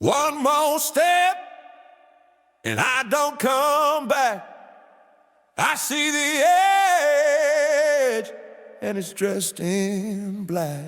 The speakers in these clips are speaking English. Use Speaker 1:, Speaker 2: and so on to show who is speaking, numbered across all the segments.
Speaker 1: One more step, and I don't come back. I see the edge, and it's dressed in black.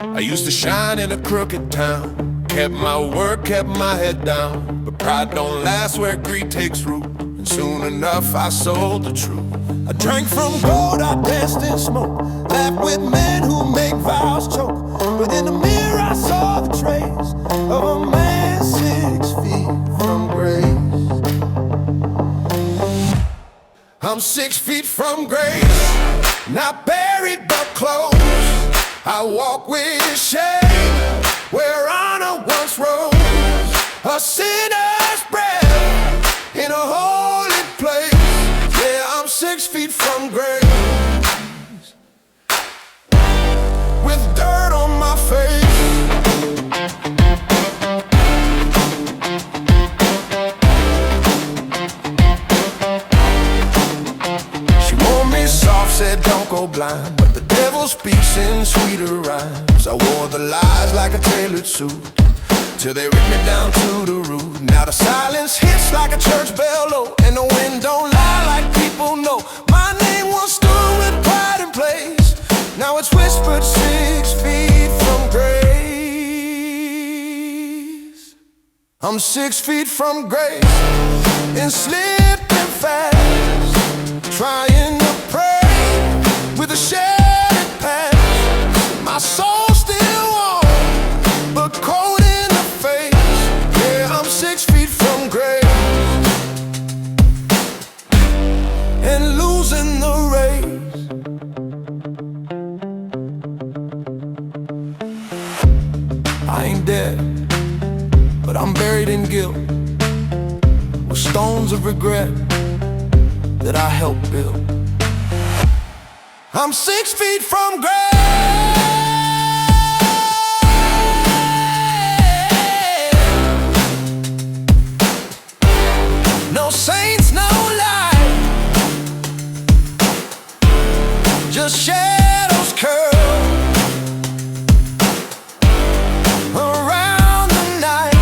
Speaker 1: I used to shine in a crooked town, kept my word, kept my head down. But pride don't last where greed takes root, and soon enough I sold the truth. I drank from gold, I danced in smoke, laughed with men who make vows choke. But in the mirror I saw the trace of a man 6 feet from grace. I'm 6 feet from grace, not buried but close. I walk with shame where honor once rose. A sinner's breath in a holy place. Yeah, I'm 6 feet from grace, with dirt on my face. She warned me soft, said don't go blind, but the devil speaks in sweeter rhymes. I wore the lies like a tailored suit, till they ripped me down to the root. Now the silence hits like a church bell low, and the wind don't lie like people know. My name once stood with pride in place, now it's whispered 6 feet from grace. I'm 6 feet from grace, and slipping fast, trying to pray with a shattered past. My soul's still warm, but cold in the face. Yeah, I'm 6 feet from grace, and losing the race. I ain't dead, but I'm buried in guilt, with stones of regret that I helped build. I'm 6 feet from grace. No saints, no light, just shadows curl around the night.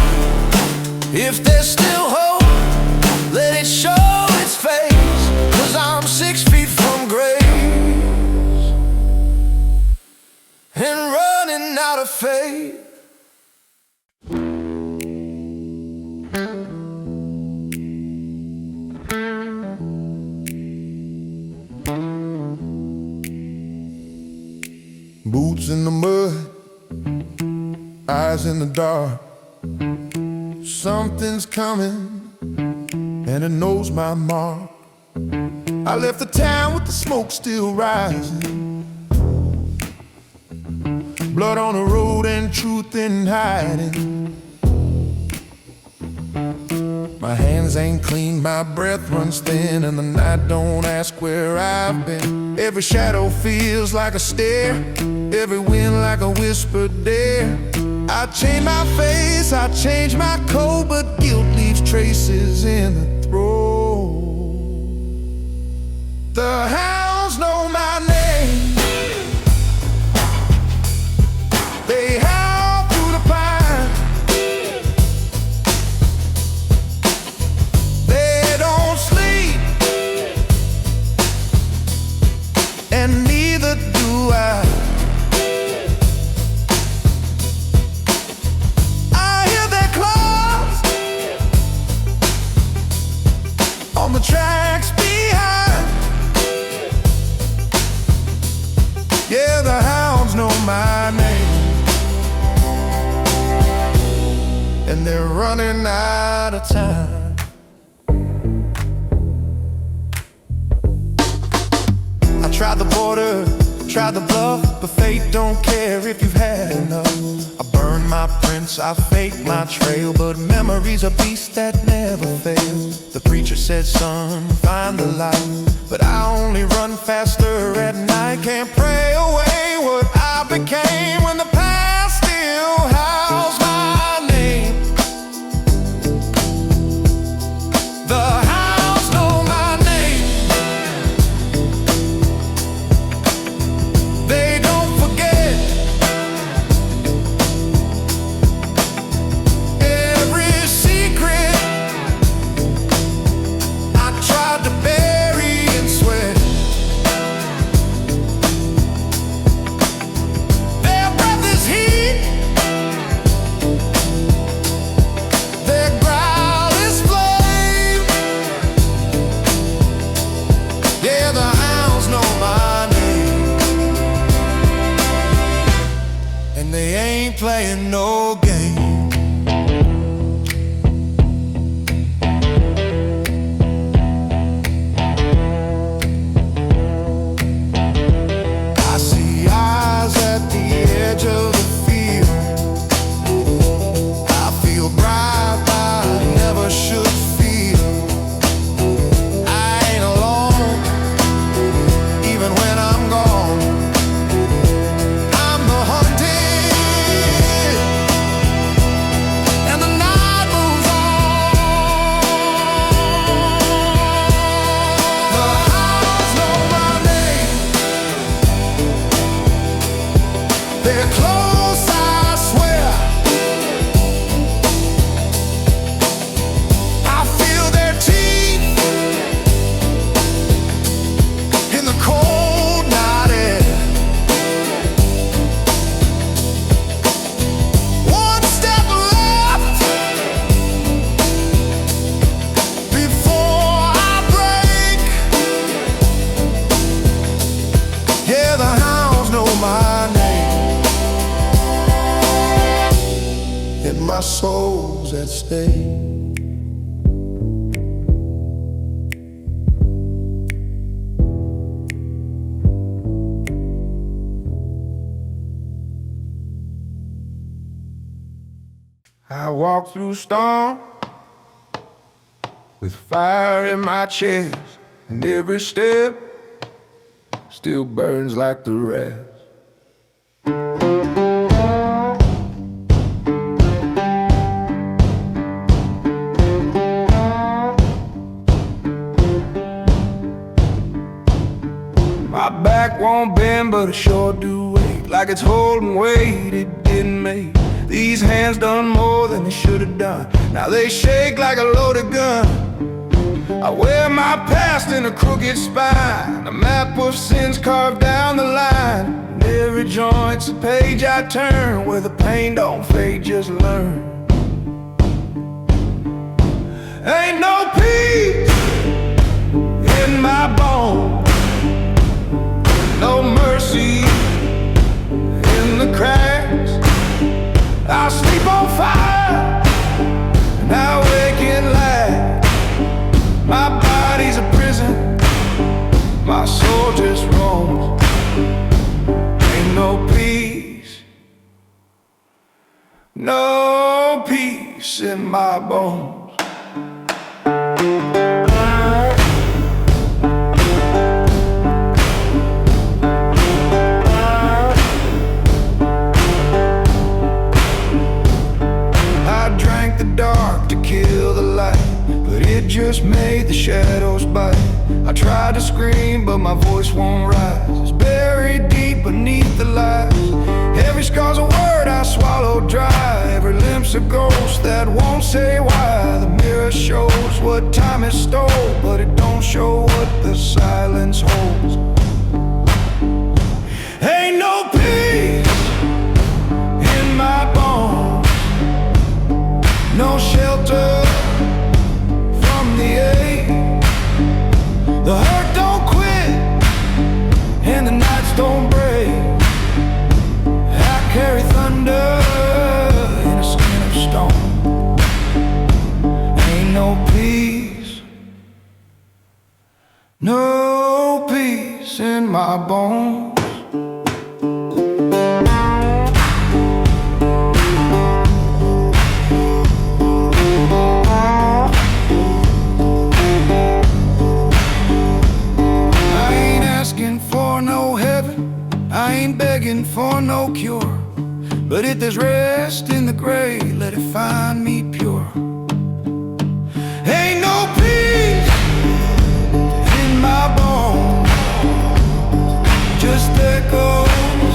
Speaker 1: If there's still hope, let it show its face, 'cause I'm 6 feet from grace, and running out of faith. Boots in the mud, eyes in the dark. Something's coming, and it knows my mark. I left the town with the smoke still rising, blood on the road and truth in hiding. My hands ain't clean, my breath runs thin, and the night don't ask where I've been. Every shadow feels like a stare, every wind like a whispered dare. I change my face, I change my code, but guilt leaves traces in the throat. The hounds know my name, they howl through the pine. They don't sleep, and neither do I. I hear their claws on the tracks behind. Yeah, the hounds know my name, and they're running out of time. I tried the border, tried the bluff, but fate don't care if you've had enough. I burned my prints, I faked my trail, but memory's a beast that never fails. The preacher said, son, find the light, but I only run faster at night. Can't pray away what I became when the past still howls my name. The hounds know my playing no game. I see eyes at the edge of the field. I feel bright, I never should feel. I ain't alone, even when I'm gone. I'm the hunted, and the night moves on. The hounds know my name. They're close, I swear. I feel their teeth in the cold night air. One step left before I break. Yeah, the hounds know my name, and my soul's at stake. I walk through storm with fire in my chest, and every step still burns like the rest. My back won't bend, but it sure do ache, like it's holding weight it didn't make. These hands done more than they should have done. Now they shake like a loaded gun. I wear my past in a crooked spine, a map of sins carved down the line. And every joint's a page I turn, where the pain don't fade, just learn. Ain't no peace in my bones, no mercy in the cracks. I sleep on fire and I wake in light. My body's a prison, my soul just roams. Ain't no peace, no peace in my bones. Just made the shadows bite. I tried to scream, but my voice won't rise. It's buried deep beneath the lies. Every scar's a word I swallowed dry. Every limp's a ghost that won't say why. The mirror shows what time is stole, but it don't show what the silence holds. Ain't no peace in my bones, no shelter from the ache. The hurt don't quit and the nights don't break. I carry thunder in a skin of stone. Ain't no peace, no peace in my bones. I ain't begging for no cure, but if there's rest in the grave, let it find me pure. Ain't no peace in my bones, just echoes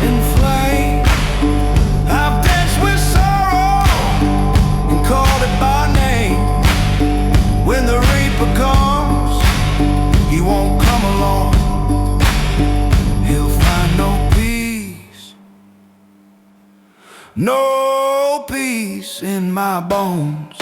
Speaker 1: in flame. I've danced with sorrow and called it by name. When the reaper comes, he won't come along. No peace in my bones.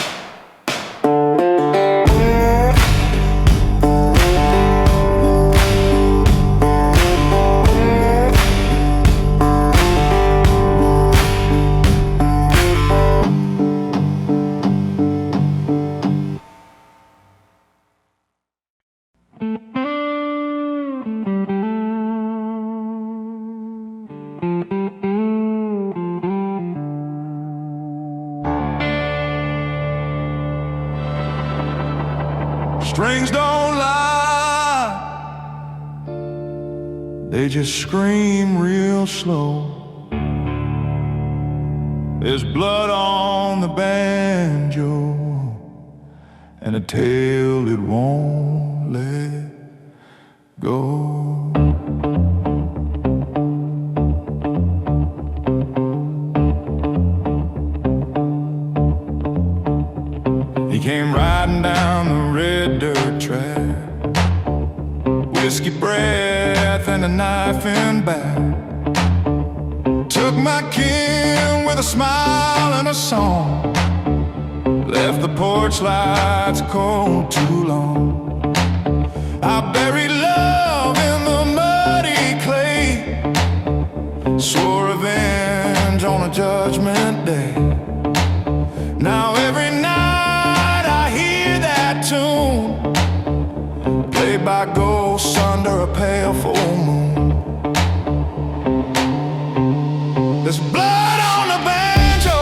Speaker 1: Strings don't lie, they just scream real slow. There's blood on the banjo and a tail it won't let go. He came riding down the red dirt track, whiskey breath and a knife in back. Took my kin with a smile and a song, left the porch lights cold too long. I buried love in the muddy clay, swore revenge on a judgment day. Now every night I hear that tune, played by ghosts under a pale full moon. There's blood on the banjo,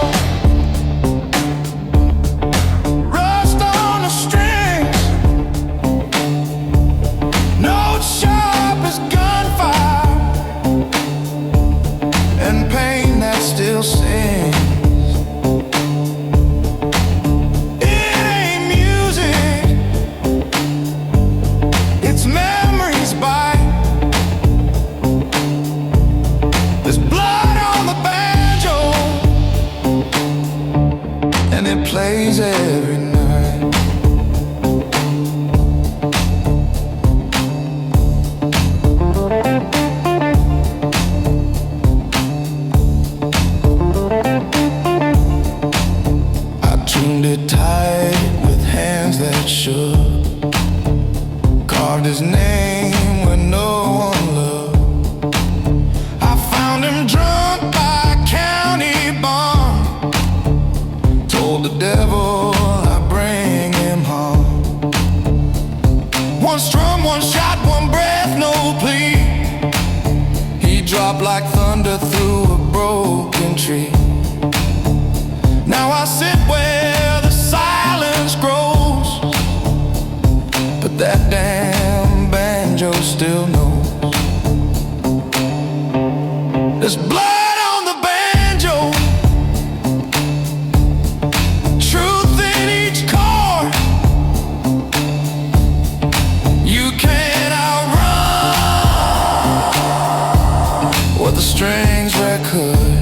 Speaker 1: rust on the strings, notes sharp as gunfire, and pain that still sings. It ain't music, it's memories bite. There's blood on the banjo, and it plays every night. I tuned it tight with hands that shook, carved his name when no one looked. I found him drunk by a county barn, told the devil I'd bring him home. One strum, one shot, one breath, no plea. He dropped like thunder through a broken tree. Now I sit where the silence grows, but that damn banjo still knows. There's blood on the banjo, truth in each chord. You can't outrun what the strings record.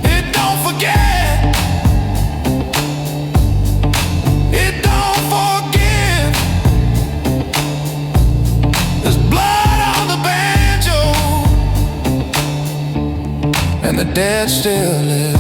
Speaker 1: It don't forget, it don't forgive. There's blood on the banjo, and the dead still live.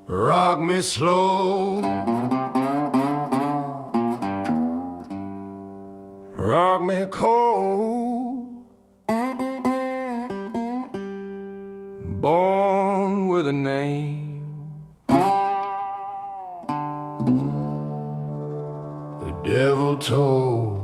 Speaker 1: Rock me slow, rock me cold, born with a name, the devil told.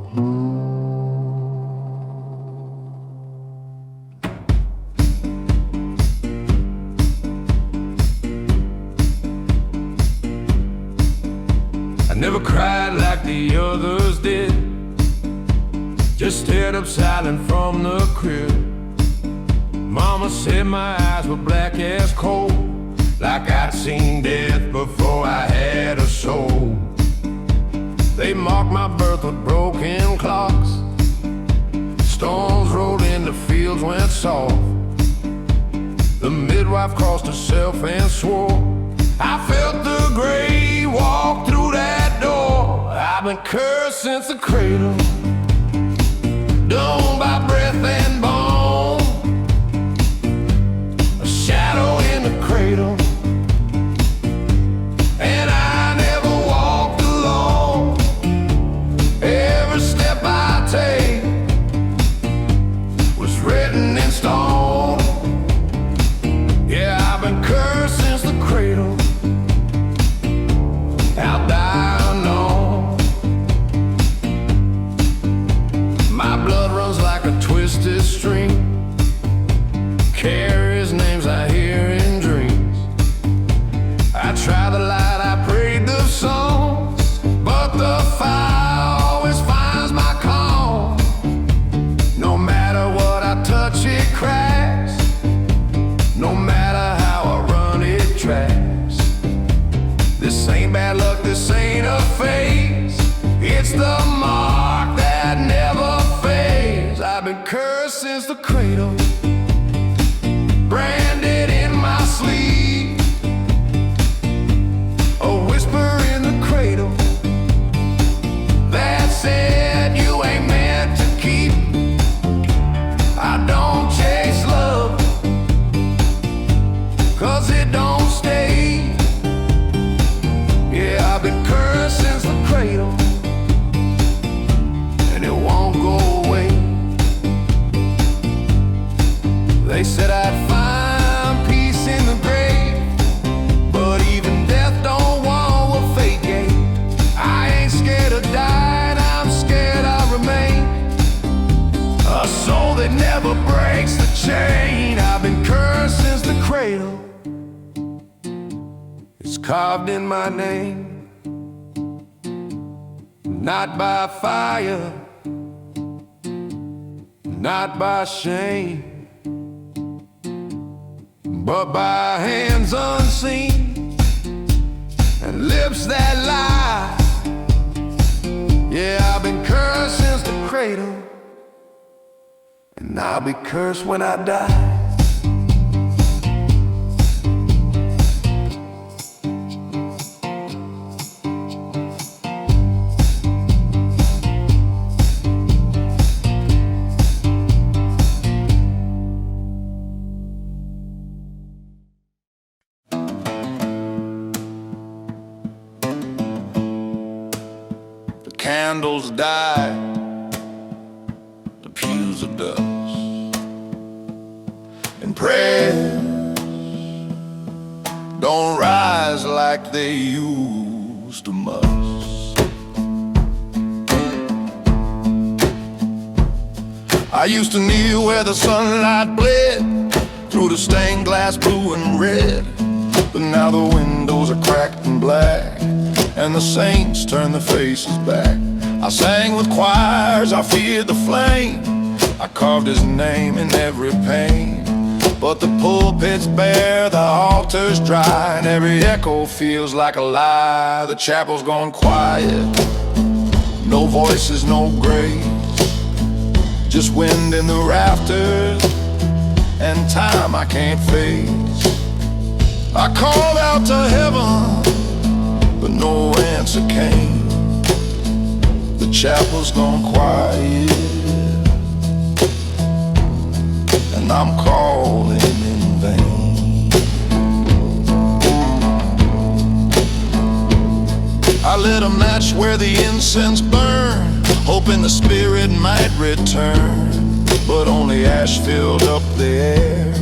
Speaker 1: Never cried like the others did, just stared up silent from the crib. Mama said my eyes were black as coal, like I'd seen death before I had a soul. They marked my birth with broken clocks, storms rolled in, the fields went soft. The midwife crossed herself and swore. I felt the gray walk through that door. I've been cursed since the cradle, doomed by breath and bone. A shadow in the cradle, tracks. This ain't bad luck, this ain't a phase. It's the mark that never fades. I've been cursed since the cradle, branded in my sleeve. A whisper in the cradle that said you ain't meant to keep. I don't chase love, 'cause it don't stay. Yeah, I've been cursed since the cradle, and it won't go away. They said I'd find peace in the grave, but even death don't want what fate gave. I ain't scared of dying, I'm scared I'll remain a soul that never breaks the chain. I've been cursed since the cradle, it's carved in my name. Not by fire, not by shame, but by hands unseen and lips that lie. Yeah, I've been cursed since the cradle, and I'll be cursed when I die. Candles die, the pews are dust, and prayers don't rise like they used to must. I used to kneel where the sunlight bled through the stained glass blue and red, but now the windows are cracked and black, and the saints turn their faces back. I sang with choirs, I feared the flame, I carved his name in every pane. But the pulpit's bare, the altar's dry, and every echo feels like a lie. The chapel's gone quiet, no voices, no grace, just wind in the rafters and time I can't face. I called out to heaven, but no answer came. The chapel's gone quiet, and I'm calling in vain. I lit a match where the incense burned, hoping the spirit might return, but only ash filled up the air,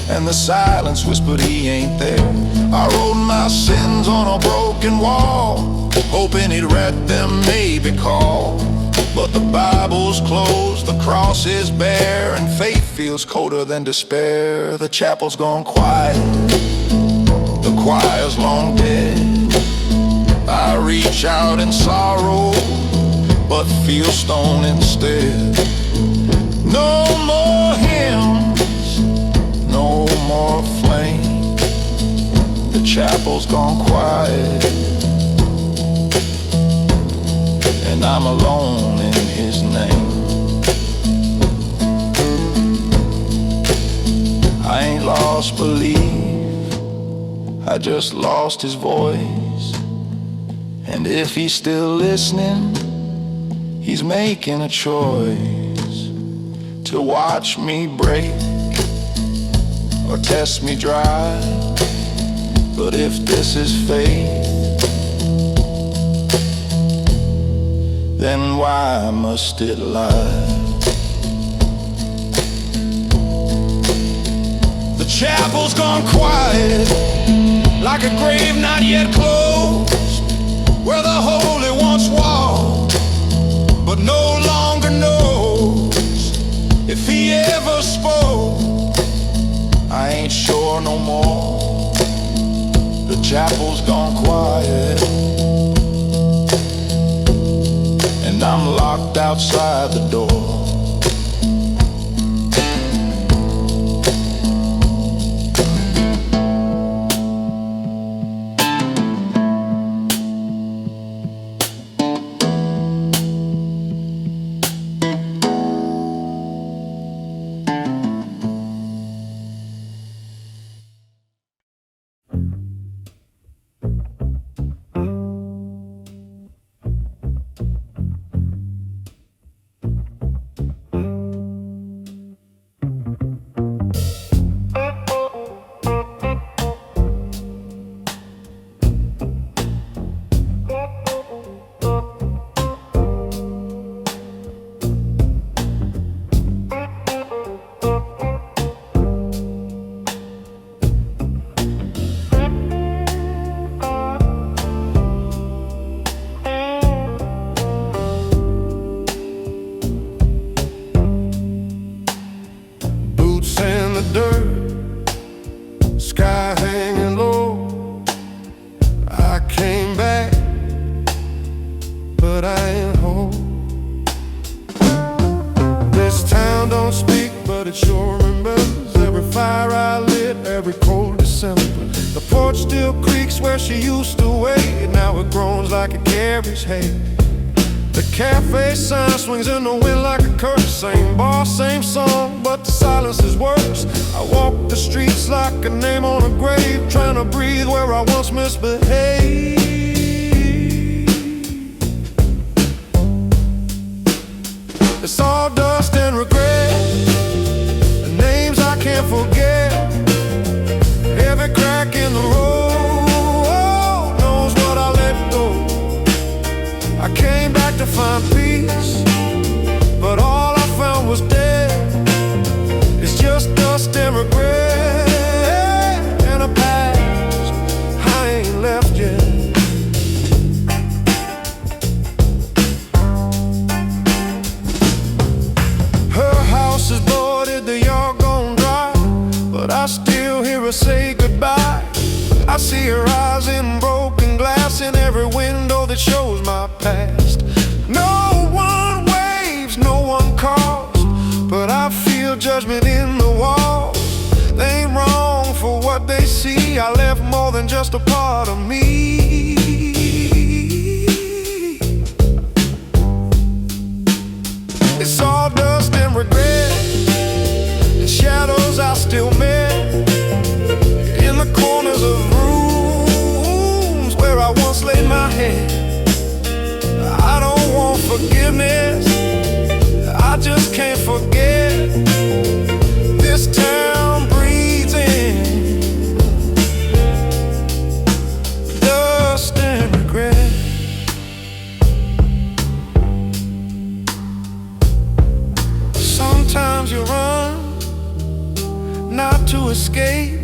Speaker 1: and the silence whispered he ain't there. I wrote my sins on a broken wall, hoping he'd read them, maybe call. But the Bible's closed, the cross is bare, and faith feels colder than despair. The chapel's gone quiet, the choir's long dead. I reach out in sorrow, but feel stone instead. No more hymns, no more flame. The chapel's gone quiet, and I'm alone in his name. I ain't lost belief, I just lost his voice. And if he's still listening, he's making a choice to watch me break or test me dry. But if this is fate, then why must it lie? The chapel's gone quiet, like a grave not yet closed, where the holy once walked, but no longer knows if he ever spoke. I ain't sure no more. The chapel's gone quiet, and I'm locked outside the door. mill creeks where she used to wait. Now it groans like it carries hay. The cafe sign swings in the wind like a curse. Same bar, same song, but the silence is worse. I walk the streets like a name on a grave, trying to breathe where I once misbehaved. It's all dust and regret, the names I can't forget. Every crack in the road knows what I let go. I came back to find peace, but all I found was dead. It's just dust and regret, and a past I ain't left yet. Her house is boarded, the yard gone dry, but I still hear her say goodbye. I see her eyes in broken glass in every window that shows my past. No one waves, no one calls, but I feel judgment in the walls. They ain't wrong for what they see. I left more than just a part of me. It's all dust and regret, and shadows I still met in the corners of rooms where I once laid my head. I don't want forgiveness, I just can't forget. This town breathes in dust and regret. Sometimes you run, not to escape,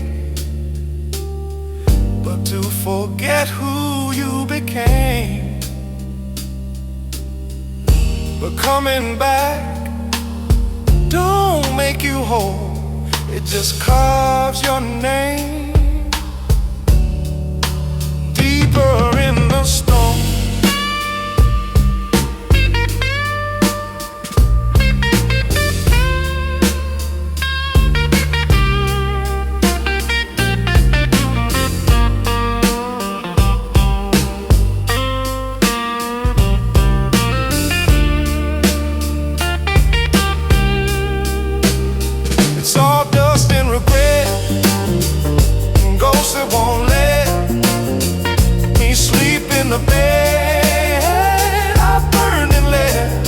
Speaker 1: but to forget who you became. But coming back don't make you whole, it just carves your name deeper in the stone. Won't let me sleep in the bed I burned and left.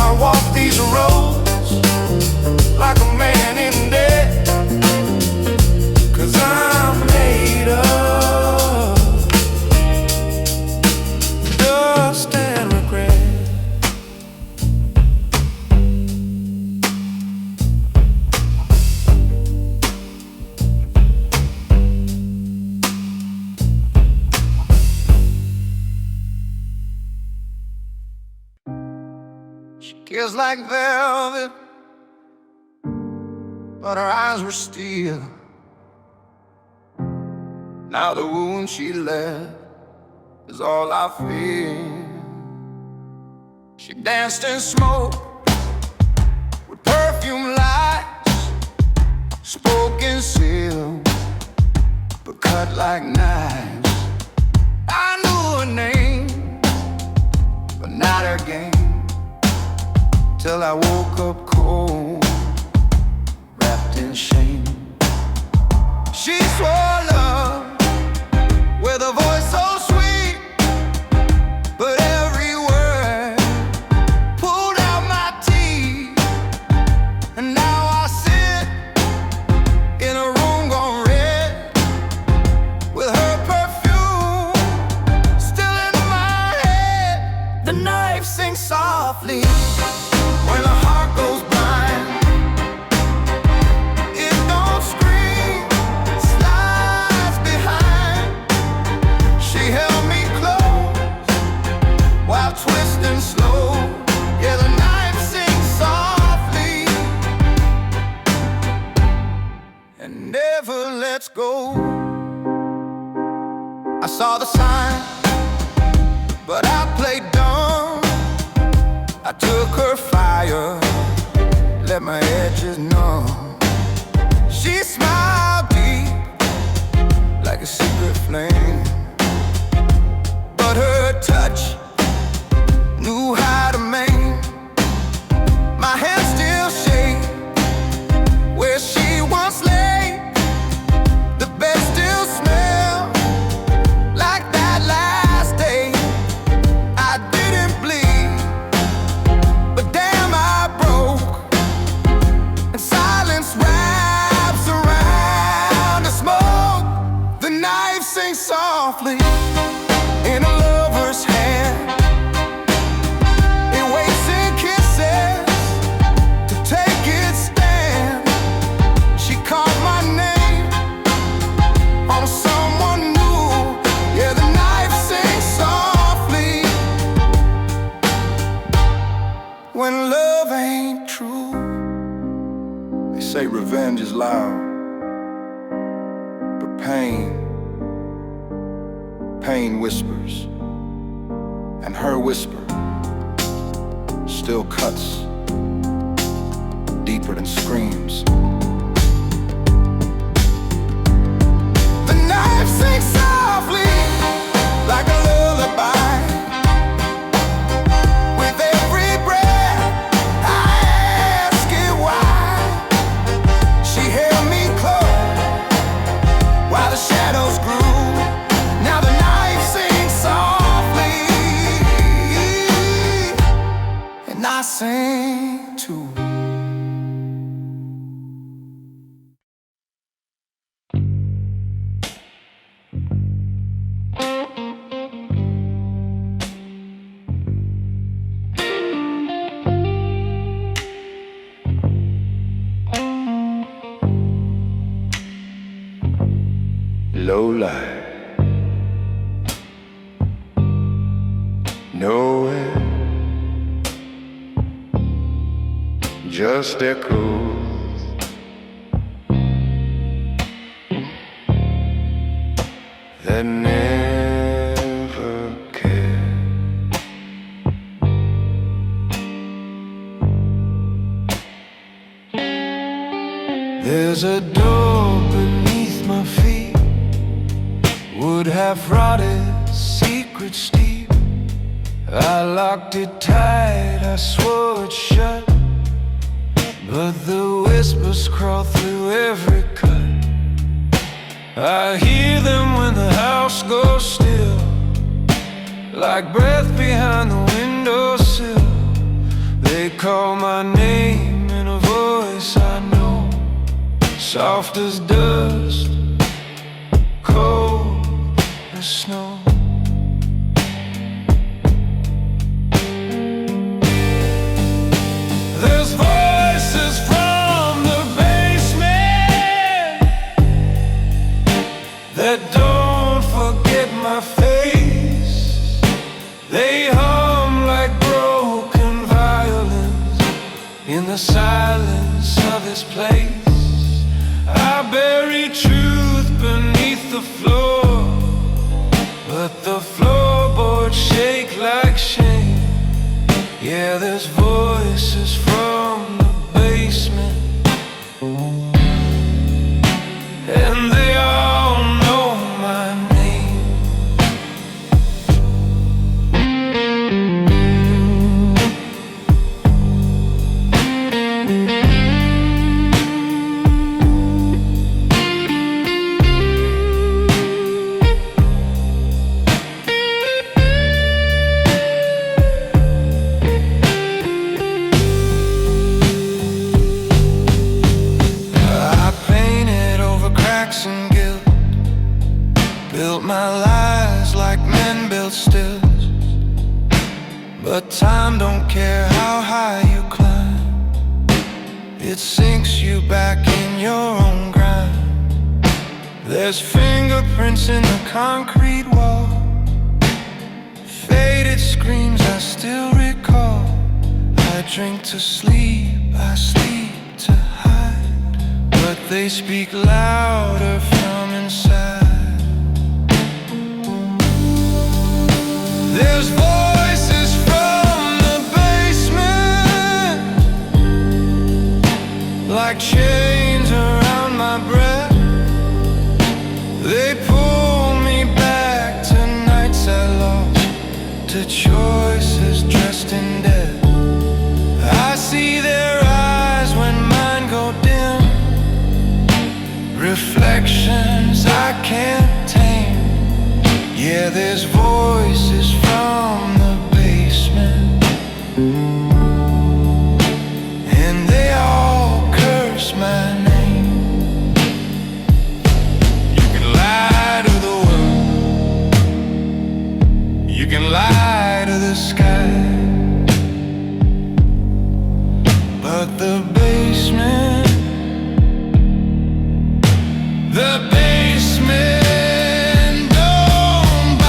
Speaker 1: I walk these roads like a man in debt, 'cause I'm made of dust and regret. Kiss like velvet, but her eyes were steel. Now the wound she left is all I feel. She danced in smoke with perfume lights, spoke in seal, but cut like knives. I knew her name, but not her game, till I woke up cold, wrapped in shame. She swore love with a voice so sweet, but every word pulled out my teeth. And now I sit in a room gone red, with her perfume still in my head. The knife sings softly when a heart goes blind. It don't scream, slides behind. She held me close while twisting slow. Yeah, the knife sings softly and never lets go. I saw the sign, but I played dumb. I took her fire, let my edges numb. She smiled deep, like a secret flame, but her touch knew how to maim. My hands still shake where she once lay. The bed still smells like that last day. I didn't bleed, but damn I broke. And silence wraps around the smoke. The knife sinks softly in a lover's hand. It waits and kisses to take its stand. She called my name on someone new. Yeah, the knife sinks softly when love ain't true. They say revenge is loud, but pain whispers, and her whisper still cuts deeper than screams. The knife sinks softly like a lullaby. With every breath I ask it why. She held me close while the shadows grew. Now the knife sinks softly, and I sing too. Low light, nowhere, just echoes. That never cared. There's a door beneath my feet, would have rotted, secret steep. I locked it tight, I swore it shut, but the whispers crawl through every cut. I hear them when the house goes still, like breath behind the windowsill. They call my name in a voice I know, soft as dust, cold as snow. There's voices from the basement that don't forget my face. They hum like broken violins in the silence of this place. I bury truth beneath the floor, but the floorboards shake like shame. Yeah, there's voices from the basement, and they all know my name. Built my lies like men build stills, but time don't care how high you climb. It sinks you back in your own grind. There's fingerprints in the concrete wall, faded screams I still recall. I drink to sleep, I sleep to hide, but they speak louder from inside. There's voices from the basement, like chains around my breath. They pull to choices dressed in death. I see their eyes when mine go dim, reflections I can't tame. Yeah, there's voices from the basement, and they all curse my name. You can lie to the world, you can lie to the sky, but the basement, the basement don't buy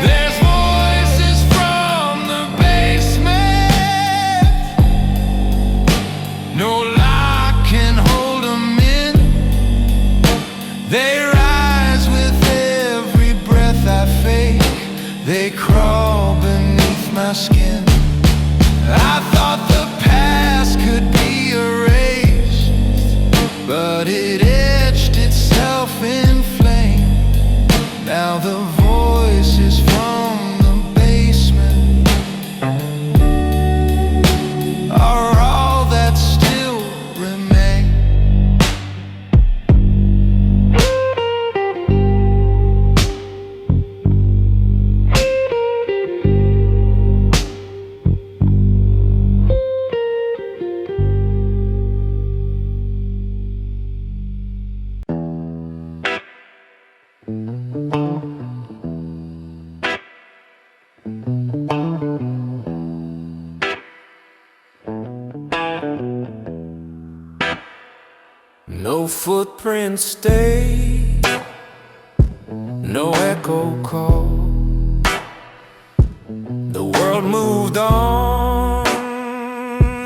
Speaker 1: There's voices from the basement, no lock can hold them in. They rise with every breath I fake. They crawl beneath my skin. I thought the past could be erased, but it etched itself in flame. Now the voices from the basement are all that still remain. No footprints stay, no echo call. The world moved on,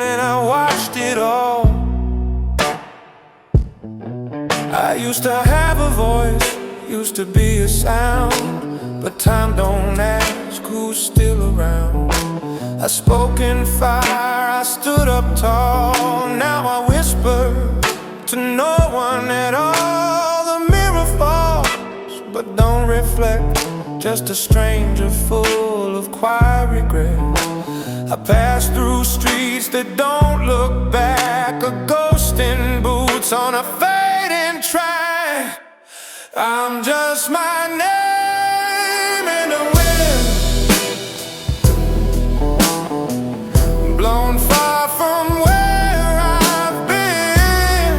Speaker 1: and I watched it all. I used to have a voice, used to be a sound, but time don't ask who's still around. I spoke in fire, I stood up tall. Now I whisper to no one at all. The mirror falls, but don't reflect. Just a stranger full of quiet regret. I pass through streets that don't look back, a ghost in boots on a fading track. I'm just my name in the wind, blown far from where I've been.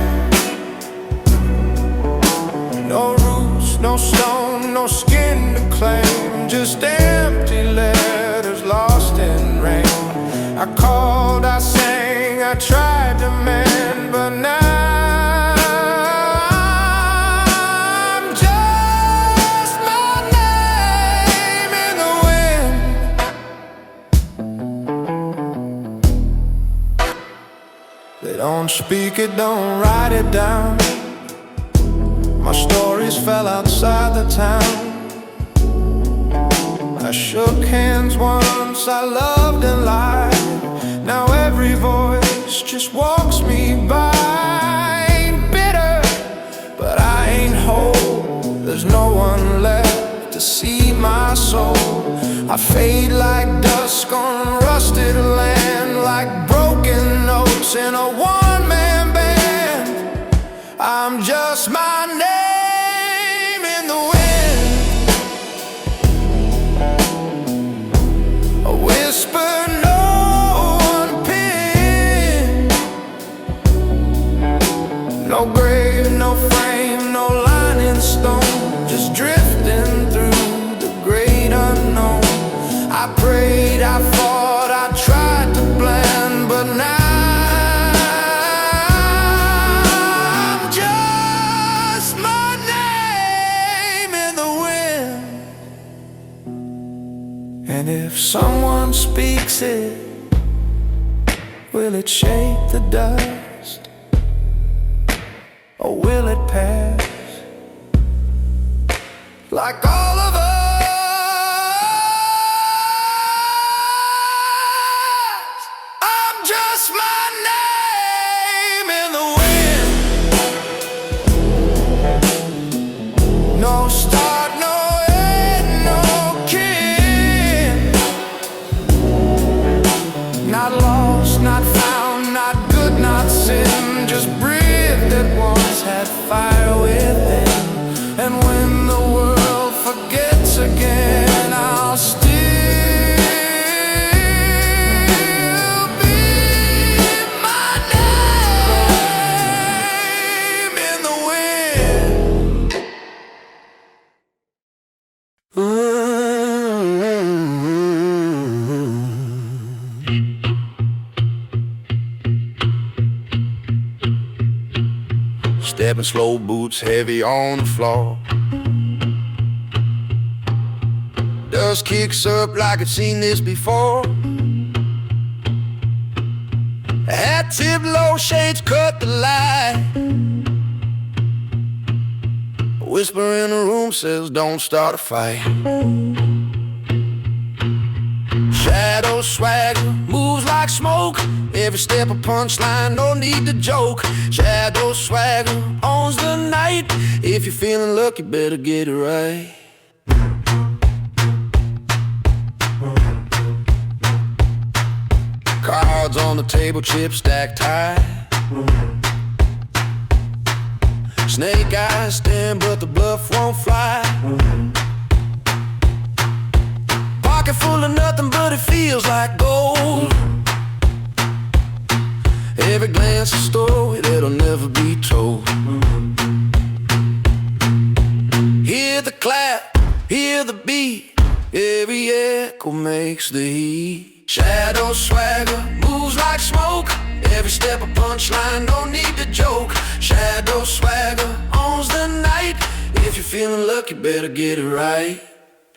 Speaker 1: No roots, no stone, no skin to claim, just empty letters lost in rain. I called, I sang, I tried to mend, but now I'm just my name in the wind. They don't speak it, don't write it down. My stories fell outside the town. I shook hands once, I loved and lied. Now every voice just walks me by. Ain't bitter, but I ain't whole. There's no one left to see my soul. I fade like dusk on rusted land, like broken notes in a one-man band. I'm just my name in the wind, a whisper no one pinned. No grave, no frame, no line in stone, just drifting through the great unknown. I prayed, I fought, I tried to blend, but now and if someone speaks it, will it shake the dust, or will it pass like all of us? again, I'll still be my name in the wind. Stepping slow, boots heavy on the floor. Dust kicks up like I've seen this before. Hat tip low, shades cut the light. A whisper in the room says don't start a fight. Shadow swagger moves like smoke. Every step a punchline, no need to joke. Shadow swagger owns the night. If you're feeling lucky, better get it right. Cards on the table, chips stacked high. Snake eyes stand, but the bluff won't fly. Pocket full of nothing, but it feels like gold. Every glance a story that'll never be told. Hear the clap, hear the beat. Every echo makes the heat. Shadow swagger moves like smoke. Every step a punchline, no need to joke. Shadow swagger owns the night. If you're feeling lucky, better get it right.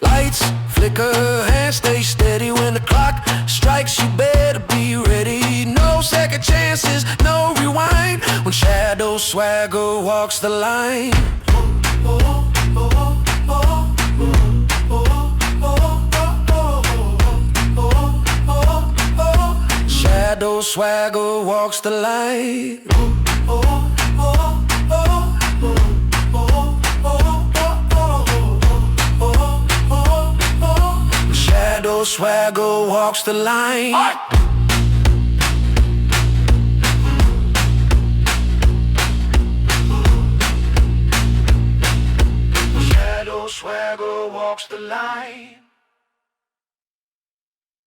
Speaker 1: Lights flicker, hands stay steady. When the clock strikes, you better be ready. No second chances, no rewind. When shadow swagger walks the line. Shadow swagger walks the line. Shadow swagger walks the line. Shadow swagger walks the line.